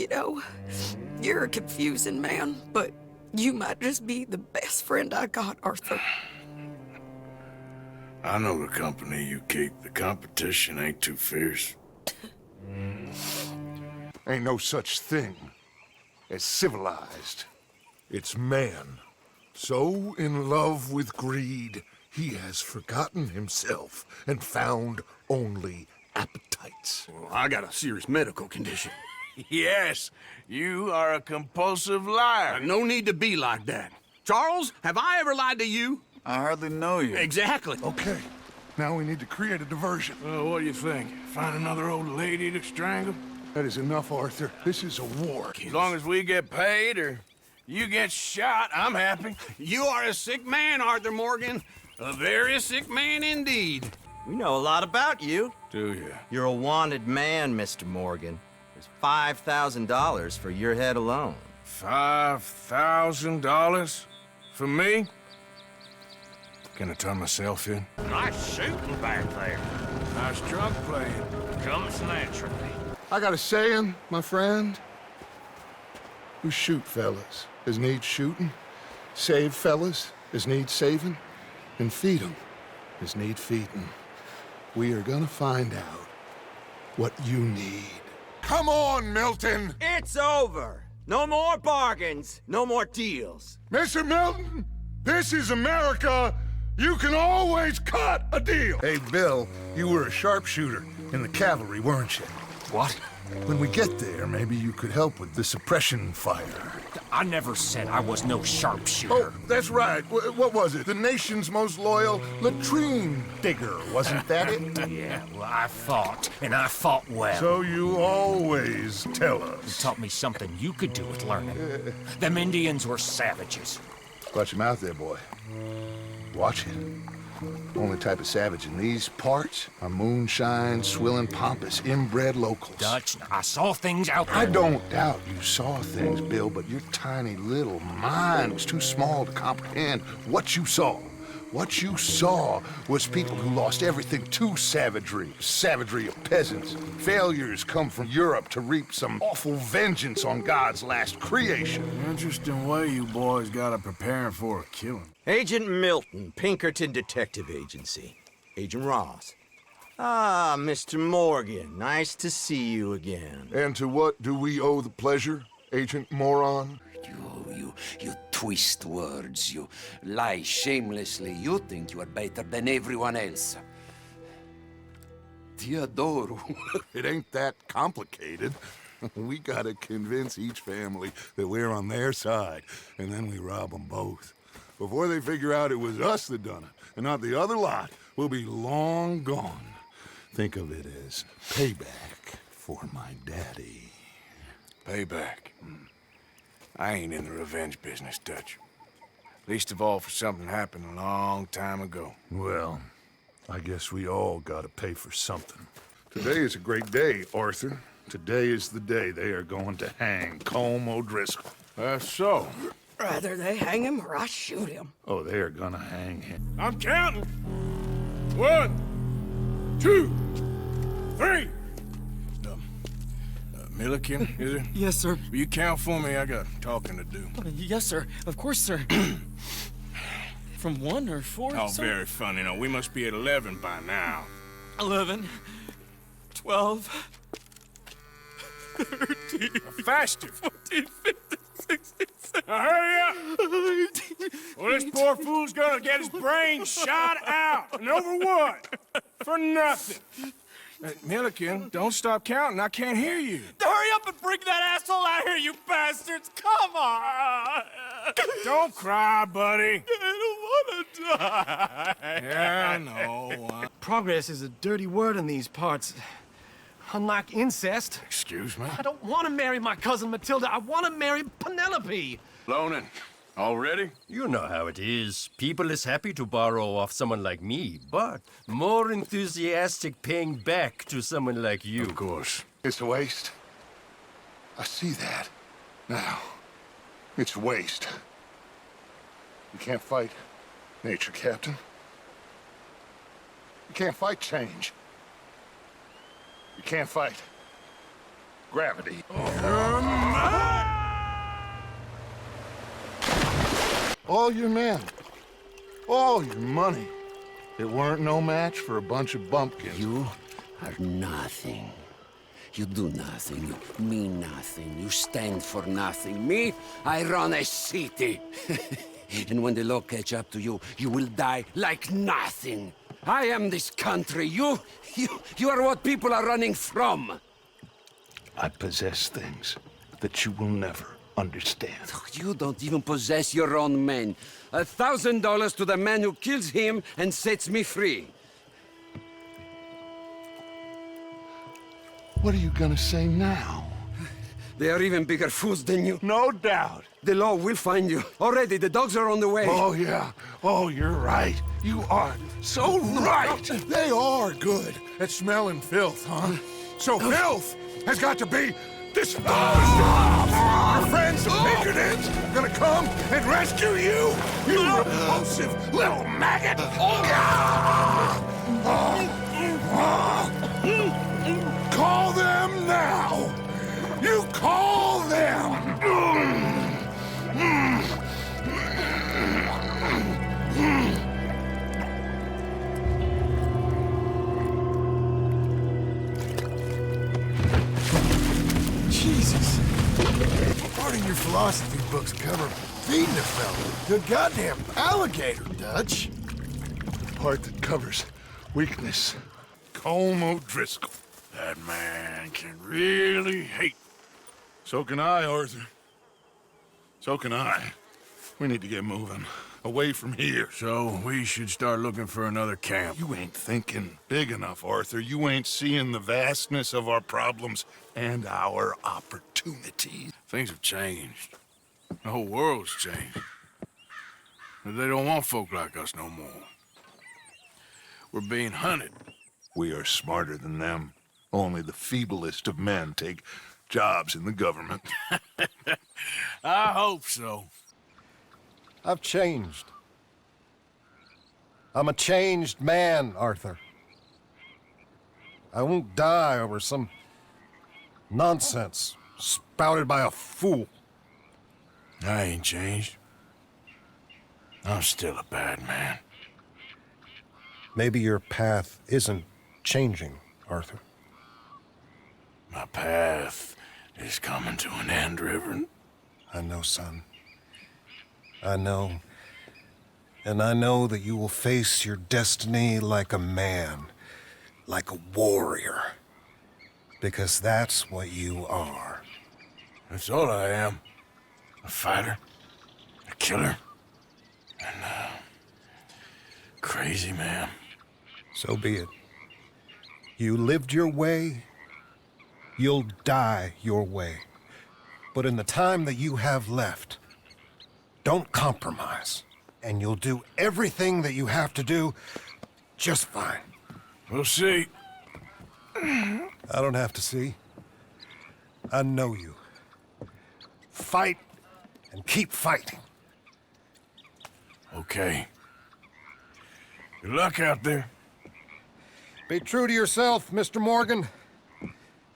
You know, you're a confusing man, but you might just be the best friend I got, Arthur. I know the company you keep. The competition ain't too fierce. Ain't no such thing as civilized. It's man. So in love with greed, he has forgotten himself and found only appetites. Well, I got a serious medical condition. Yes, you are a compulsive liar. No need to be like that. Charles, have I ever lied to you? I hardly know you. Exactly. Okay, now we need to create a diversion. Well, what do you think? Find another old lady to strangle? That is enough, Arthur. This is a war. As long as we get paid or you get shot, I'm happy. You are a sick man, Arthur Morgan. A very sick man indeed. We know a lot about you. Do you? You're a wanted man, Mr. Morgan. There's $5,000 for your head alone. $5,000? For me? Can I turn myself in? Nice shooting back there. Nice drunk playing. Comes naturally. I got a saying, my friend. We shoot fellas as need shooting, save fellas as need saving, and feed 'em as need feeding. We are gonna find out what you need. Come on, Milton! It's over. No more bargains, no more deals. Mr. Milton, this is America. You can always cut a deal. Hey, Bill, you were a sharpshooter in the cavalry, weren't you? What? When we get there, maybe you could help with the suppression fire. I never said I was no sharpshooter. Oh, that's right. What was it? The nation's most loyal latrine digger, wasn't that it? Yeah, well, I fought, and I fought well. So you always tell us. Taught me something you could do with learning. Them Indians were savages. Watch your mouth there, boy. Watch it. Only type of savage in these parts are moonshine, swilling, pompous, inbred locals. Dutch, I saw things out there. I don't doubt you saw things, Bill, but your tiny little mind was too small to comprehend what you saw. What you saw was people who lost everything to savagery. Savagery of peasants. Failures come from Europe to reap some awful vengeance on God's last creation. Interesting way you boys got to prepare for a killing. Agent Milton, Pinkerton Detective Agency. Agent Ross. Ah, Mr. Morgan, nice to see you again. And to what do we owe the pleasure, Agent Moron? You twist words, you lie shamelessly. You think you are better than everyone else. Teodoro. It ain't that complicated. We gotta convince each family that we're on their side, and then we rob them both. Before they figure out it was us that done it, and not the other lot, we'll be long gone. Think of it as payback for my daddy. Payback. I ain't in the revenge business, Dutch. Least of all for something happened a long time ago. Well, I guess we all gotta pay for something. Today is a great day, Arthur. Today is the day they are going to hang Colm O'Driscoll. That's so. Rather they hang him or I shoot him. Oh, they are gonna hang him. I'm counting. 1, 2, 3. Milliken, is it? Yes, sir. Will you count for me? I got talking to do. Yes, sir. Of course, sir. From 1 or 4, Oh, sir? very funny. No, we must be at 11 by now. 11, 12, 13, Faster. 14, 15, 16, 17, Now hurry up. 18, Well, this poor fool's gonna get his brains shot out. And over what? For nothing. Milliken, don't stop counting. I can't hear you. Hurry up and bring that asshole out here, you bastards! Come on! Don't cry, buddy. I don't want to die. Yeah, I know. Progress is a dirty word in these parts. Unlike incest, Excuse me? I don't want to marry my cousin Matilda. I want to marry Penelope. Lonin, already? You know how it is. People is happy to borrow off someone like me, but more enthusiastic paying back to someone like you. Of course. It's a waste. I see that. Now, it's waste. You can't fight nature, Captain. You can't fight change. You can't fight gravity. All your men, all your money. It weren't no match for a bunch of bumpkins. You are nothing. You do nothing. You mean nothing. You stand for nothing. Me, I run a city. And when the law catch up to you, you will die like nothing. I am this country. You are what people are running from. I possess things that you will never understand. You don't even possess your own men. $1,000 to the man who kills him and sets me free. What are you gonna say now? They are even bigger fools than you. No doubt. The law will find you. Already, the dogs are on the way. Oh, yeah. Oh, you're right. You are so right. They are good at smelling filth, huh? So filth has got to be disposed of. Your friends, the Pinkertons, are gonna come and rescue you, you repulsive little maggot. Call them now. You call them. Jesus. Part of your philosophy books cover feeding a fella to a goddamn alligator, Dutch. Part that covers weakness. Colm O'Driscoll. That man can really hate. So can I, Arthur. So can I. We need to get moving. Away from here. So we should start looking for another camp. You ain't thinking big enough, Arthur. You ain't seeing the vastness of our problems and our opportunities. Things have changed. The whole world's changed. But they don't want folk like us no more. We're being hunted. We are smarter than them. Only the feeblest of men take jobs in the government. I hope so. I've changed. I'm a changed man, Arthur. I won't die over some nonsense spouted by a fool. I ain't changed. I'm still a bad man. Maybe your path isn't changing, Arthur. My path is coming to an end, Reverend. I know, son. I know. And I know that you will face your destiny like a man, like a warrior. Because that's what you are. That's all I am. A fighter, a killer, and a crazy man. So be it. You lived your way, you'll die your way. But in the time that you have left, don't compromise. And you'll do everything that you have to do just fine. We'll see. I don't have to see. I know you. Fight and keep fighting. Okay. Good luck out there. Be true to yourself, Mr. Morgan.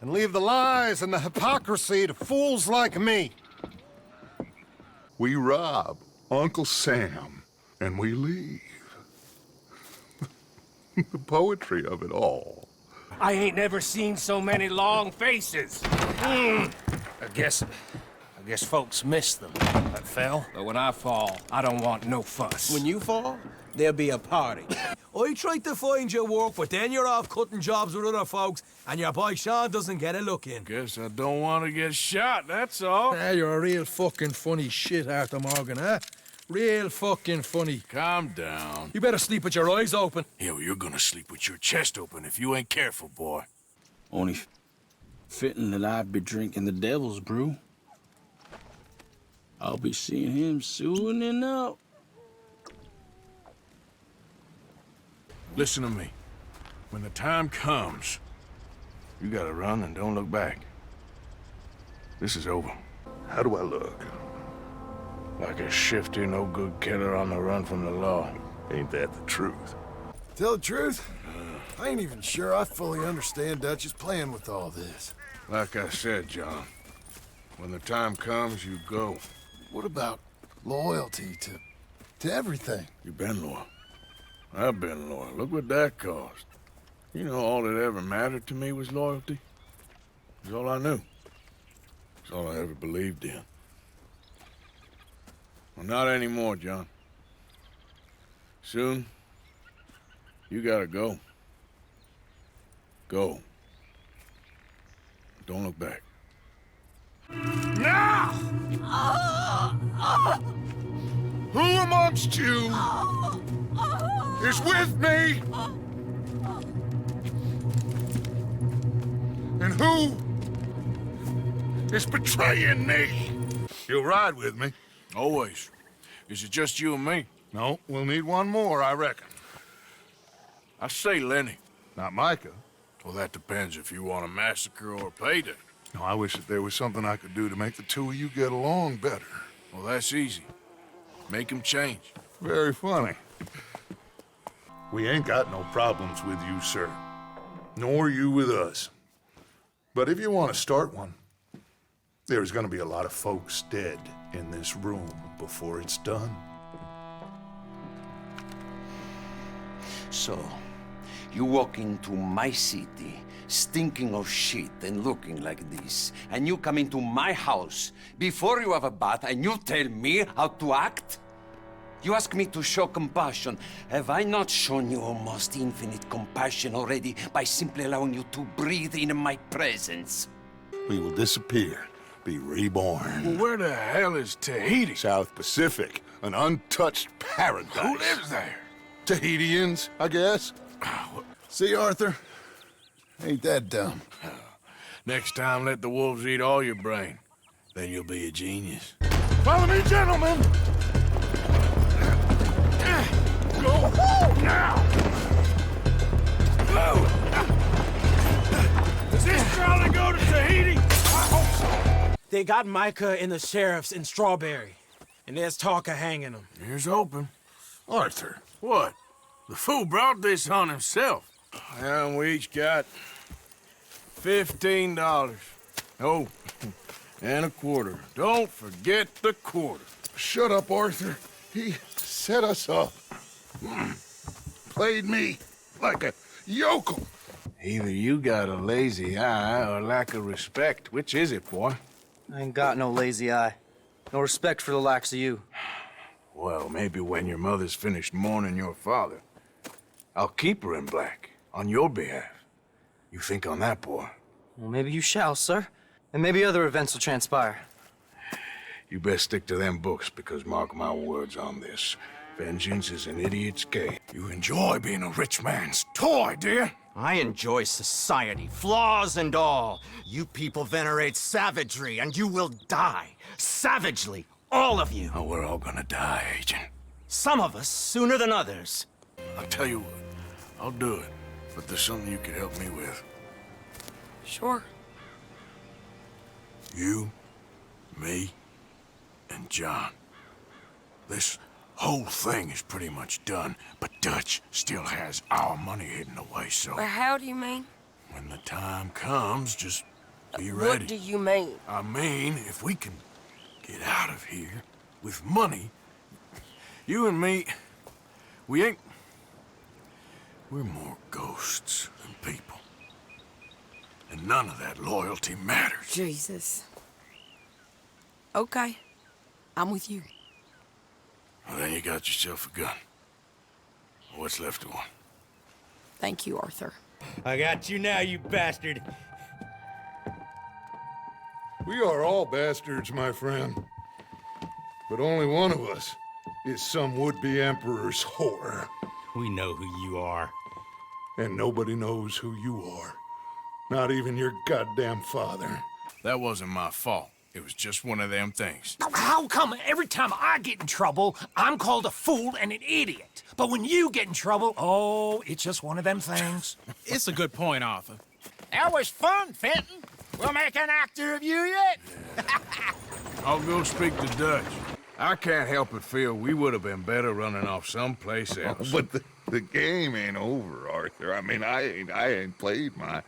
And leave the lies and the hypocrisy to fools like me. We rob Uncle Sam, and we leave. The poetry of it all. I ain't never seen so many long faces. I guess folks miss them. I fell. But when I fall, I don't want no fuss. When you fall, there'll be a party. I tried to find you work, but then you're off cutting jobs with other folks, and your boy Sean doesn't get a look in. Guess I don't want to get shot, that's all. You're a real fucking funny shit, Arthur Morgan, huh? Real fucking funny. Calm down. You better sleep with your eyes open. Yeah, well, you're gonna sleep with your chest open if you ain't careful, boy. Only fitting that I'd be drinking the devil's brew. I'll be seeing him soon enough. Listen to me. When the time comes, you gotta run and don't look back. This is over. How do I look? Like a shifty, no-good killer on the run from the law. Ain't that the truth? Tell the truth, I ain't even sure I fully understand Dutch's plan with all this. Like I said, John, when the time comes, you go. What about loyalty to everything? You've been loyal. I've been loyal. Look what that cost. You know, all that ever mattered to me was loyalty. It's all I knew. It's all I ever believed in. Well, not anymore, John. Soon, you gotta go. Go. Don't look back. Now! Who amongst you is with me? And who is betraying me? You'll ride with me. Always. Is it just you and me? No, we'll need one more, I reckon. I say Lenny. Not Micah. Well, that depends if you want a massacre or a payday. No, I wish that there was something I could do to make the two of you get along better. Well, that's easy. Make him change. Very funny. We ain't got no problems with you, sir. Nor you with us. But if you want to start one, there's gonna be a lot of folks dead in this room before it's done. So, you walk into my city, stinking of shit and looking like this, and you come into my house before you have a bath and you tell me how to act? You ask me to show compassion. Have I not shown you almost infinite compassion already by simply allowing you to breathe in my presence? We will disappear, be reborn. Well, where the hell is Tahiti? South Pacific, an untouched paradise. Who lives there? Tahitians, I guess. See, Arthur? Ain't that dumb. Next time, let the wolves eat all your brain. Then you'll be a genius. Follow me, gentlemen! Go now! Does this trolley go to Tahiti? I hope so. They got Micah and the sheriffs in Strawberry, and there's talk of hanging them. Here's hoping. Arthur. What? The fool brought this on himself. And we each got $15. Oh, and a quarter. Don't forget the quarter. Shut up, Arthur. He set us up. Played me like a yokel. Either you got a lazy eye or lack of respect. Which is it, boy? I ain't got no lazy eye. No respect for the likes of you. Well, maybe when your mother's finished mourning your father, I'll keep her in black on your behalf. You think on that, boy? Well, maybe you shall, sir. And maybe other events will transpire. You best stick to them books, because mark my words on this. Vengeance is an idiot's game. You enjoy being a rich man's toy, do you? I enjoy society, flaws and all. You people venerate savagery, and you will die. Savagely, all of you. Oh, we're all gonna die, Agent. Some of us sooner than others. I'll tell you what, I'll do it. But there's something you could help me with. Sure. You, me, and John. This whole thing is pretty much done, but Dutch still has our money hidden away, so... Well, how do you mean? When the time comes, just be ready. What do you mean? I mean, if we can get out of here with money, you and me, we ain't... We're more ghosts than people. And none of that loyalty matters. Jesus. Okay. I'm with you. Well, then you got yourself a gun. What's left of one? Thank you, Arthur. I got you now, you bastard. We are all bastards, my friend. But only one of us is some would-be emperor's whore. We know who you are. And nobody knows who you are. Not even your goddamn father. That wasn't my fault. It was just one of them things. How come every time I get in trouble, I'm called a fool and an idiot? But when you get in trouble, oh, it's just one of them things. It's a good point, Arthur. That was fun, Fenton. We'll make an actor of you yet. I'll go speak to Dutch. I can't help but feel we would have been better running off someplace else. But the game ain't over, Arthur. I mean, I ain't played my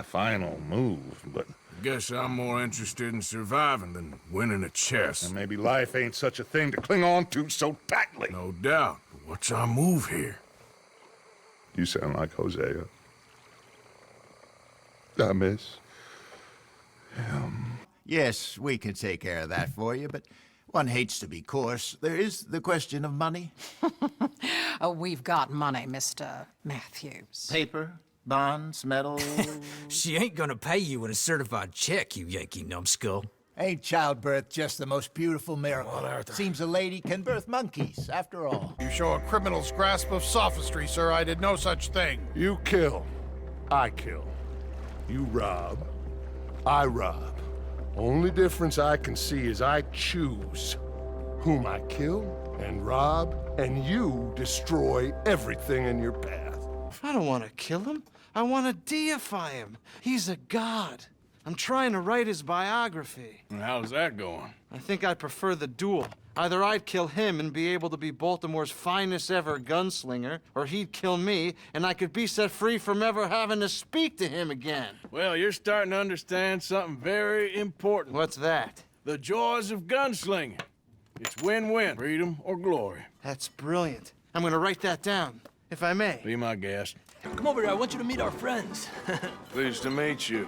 final move, but guess I'm more interested in surviving than winning a chess. And maybe life ain't such a thing to cling on to so tightly. No doubt. But what's our move here? You sound like Hosea. I miss him. Yes, we can take care of that for you, but one hates to be coarse. There is the question of money. Oh, we've got money, Mr. Matthews. Paper, bonds, metal. She ain't gonna pay you with a certified check, you Yankee numbskull. Ain't childbirth just the most beautiful miracle? Seems a lady can birth monkeys, after all. You show a criminal's grasp of sophistry, sir. I did no such thing. You kill. I kill. You rob. I rob. Only difference I can see is I choose whom I kill and rob, and you destroy everything in your path. I don't want to kill him. I want to deify him. He's a god. I'm trying to write his biography. And how's that going? I think I prefer the duel. Either I'd kill him and be able to be Baltimore's finest ever gunslinger, or he'd kill me and I could be set free from ever having to speak to him again. Well, you're starting to understand something very important. What's that? The joys of gunslinging. It's win-win, freedom or glory. That's brilliant. I'm gonna write that down, if I may. Be my guest. Come over here. I want you to meet our friends. Pleased to meet you.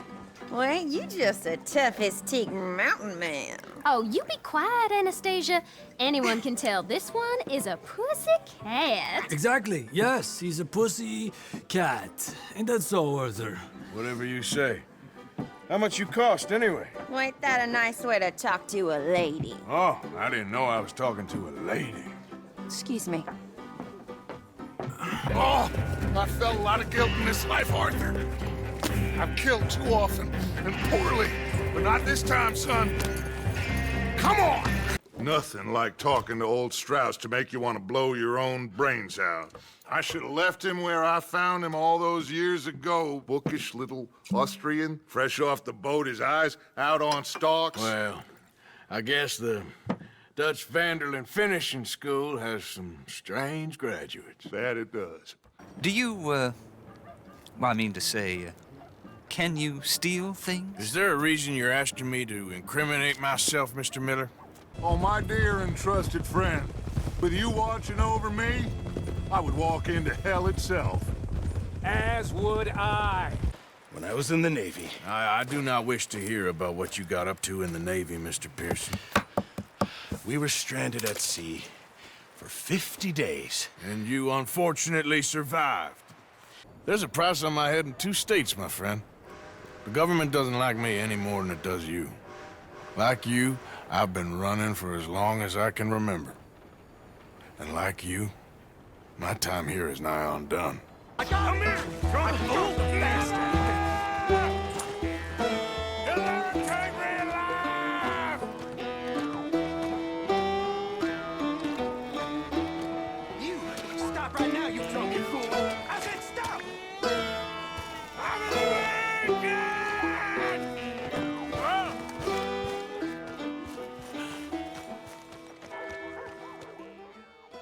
Well, ain't you just a tough-as-teak mountain man? Oh, you be quiet, Anastasia. Anyone can tell this one is a pussy cat. Exactly. Yes, he's a pussy cat. Ain't that so, Arthur? Whatever you say. How much you cost, anyway? Well, ain't that a nice way to talk to a lady? Oh, I didn't know I was talking to a lady. Excuse me. Oh, I felt a lot of guilt in this life, Arthur. I've killed too often and poorly, but not this time, son. Come on! Nothing like talking to old Strauss to make you want to blow your own brains out. I should have left him where I found him all those years ago. Bookish little Austrian, fresh off the boat, his eyes out on stalks. Well, I guess the Dutch Vanderlyn Finishing School has some strange graduates. That it does. Do you, well, I mean to say, can you steal things? Is there a reason you're asking me to incriminate myself, Mr. Miller? Oh, my dear and trusted friend, with you watching over me, I would walk into hell itself. As would I. When I was in the Navy. I do not wish to hear about what you got up to in the Navy, Mr. Pearson. We were stranded at sea for 50 days. And you unfortunately survived. There's a price on my head in 2 states, my friend. The government doesn't like me any more than it does you. Like you, I've been running for as long as I can remember. And like you, my time here is nigh undone. Come here! You! Stop right now, you drunken fool! I said stop! I'm awake!